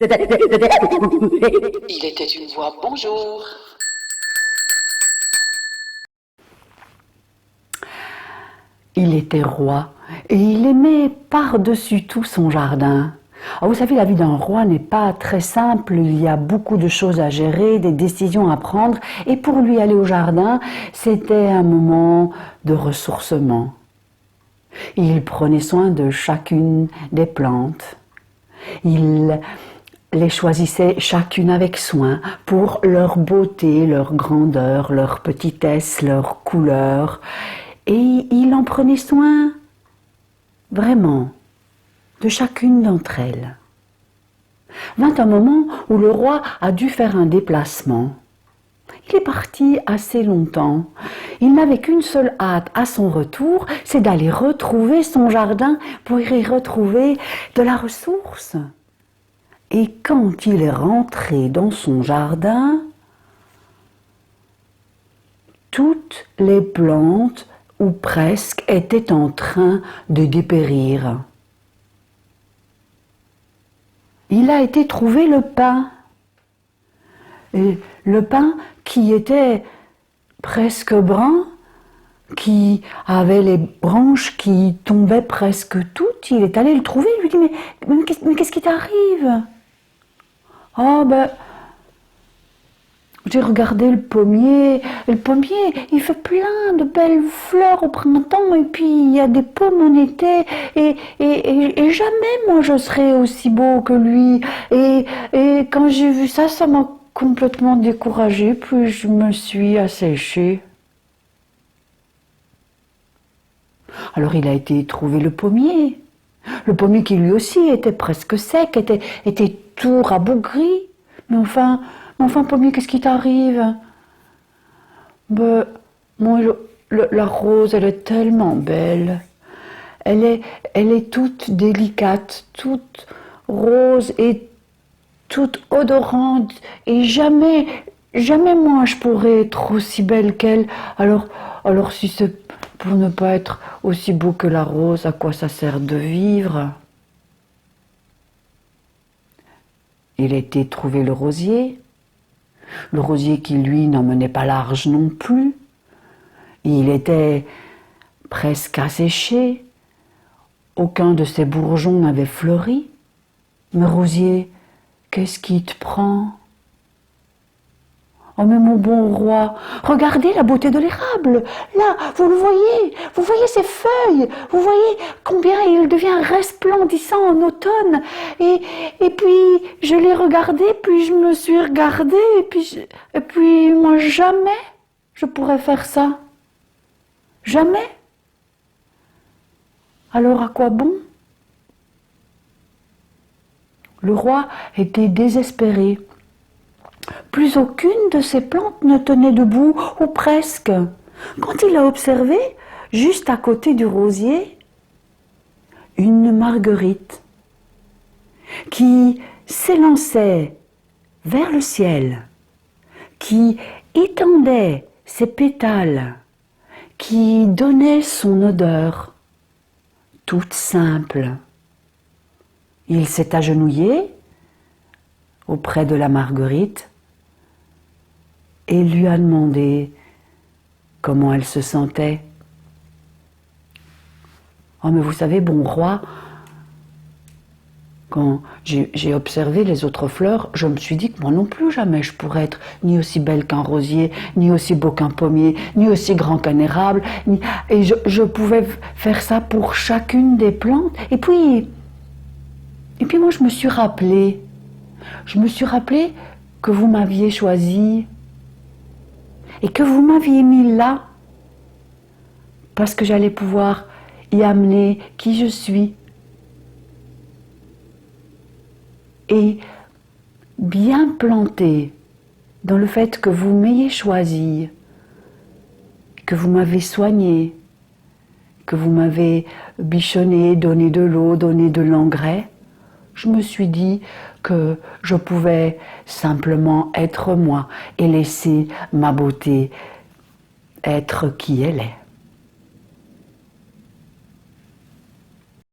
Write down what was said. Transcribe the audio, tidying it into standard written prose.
Il était une fois bonjour. Il était roi et il aimait par-dessus tout son jardin. Alors vous savez, la vie d'un roi n'est pas très simple, il y a beaucoup de choses à gérer, des décisions à prendre, et pour lui aller au jardin, c'était un moment de ressourcement. Il prenait soin de chacune des plantes. Il les choisissait chacune avec soin pour leur beauté, leur grandeur, leur petitesse, leur couleur. Et il en prenait soin vraiment de chacune d'entre elles. Vint un moment où le roi a dû faire un déplacement. Il est parti assez longtemps. Il n'avait qu'une seule hâte à son retour, c'est d'aller retrouver son jardin pour y retrouver de la ressource. Et quand il est rentré dans son jardin, toutes les plantes, ou presque, étaient en train de dépérir. Il a été trouver le pin. Et le pin qui était presque brun, qui avait les branches qui tombaient presque toutes, il est allé le trouver, il lui dit mais qu'est-ce qui t'arrive? Oh ben, j'ai regardé le pommier il fait plein de belles fleurs au printemps et puis il y a des pommes en été et jamais moi je serai aussi beau que lui et quand j'ai vu ça, ça m'a complètement découragée, puis je me suis asséchée. Alors il a été trouver le pommier qui lui aussi était presque sec, était tout rabougri. Mais enfin, pommier, qu'est-ce qui t'arrive? Ben, moi, la rose, elle est tellement belle. Elle est toute délicate, toute rose et toute odorante. Et jamais moi je pourrais être aussi belle qu'elle. Alors si c'est pour ne pas être aussi beau que la rose, à quoi ça sert de vivre? Il a été trouver le rosier qui lui n'en menait pas large non plus. Il était presque asséché, aucun de ses bourgeons n'avait fleuri. Mais rosier, qu'est-ce qui te prend? Oh mais mon bon roi, regardez la beauté de l'érable. Là, vous le voyez ses feuilles, vous voyez combien il devient resplendissant en automne. Et puis je l'ai regardé, puis je me suis regardée, et puis moi jamais je pourrais faire ça. Jamais. Alors à quoi bon? Le roi était désespéré. Plus aucune de ces plantes ne tenait debout, ou presque. Quand il a observé, juste à côté du rosier, une marguerite qui s'élançait vers le ciel, qui étendait ses pétales, qui donnait son odeur, toute simple. Il s'est agenouillé auprès de la marguerite et lui a demandé comment elle se sentait. Oh mais vous savez, bon roi, quand j'ai observé les autres fleurs, je me suis dit que moi non plus jamais je pourrais être ni aussi belle qu'un rosier, ni aussi beau qu'un pommier, ni aussi grand qu'un érable, et je pouvais faire ça pour chacune des plantes. Et puis moi je me suis rappelé que vous m'aviez choisi et que vous m'aviez mis là parce que j'allais pouvoir y amener qui je suis. Et bien planté dans le fait que vous m'ayez choisi, que vous m'avez soigné, que vous m'avez bichonné, donné de l'eau, donné de l'engrais, je me suis dit que je pouvais simplement être moi et laisser ma beauté être qui elle est.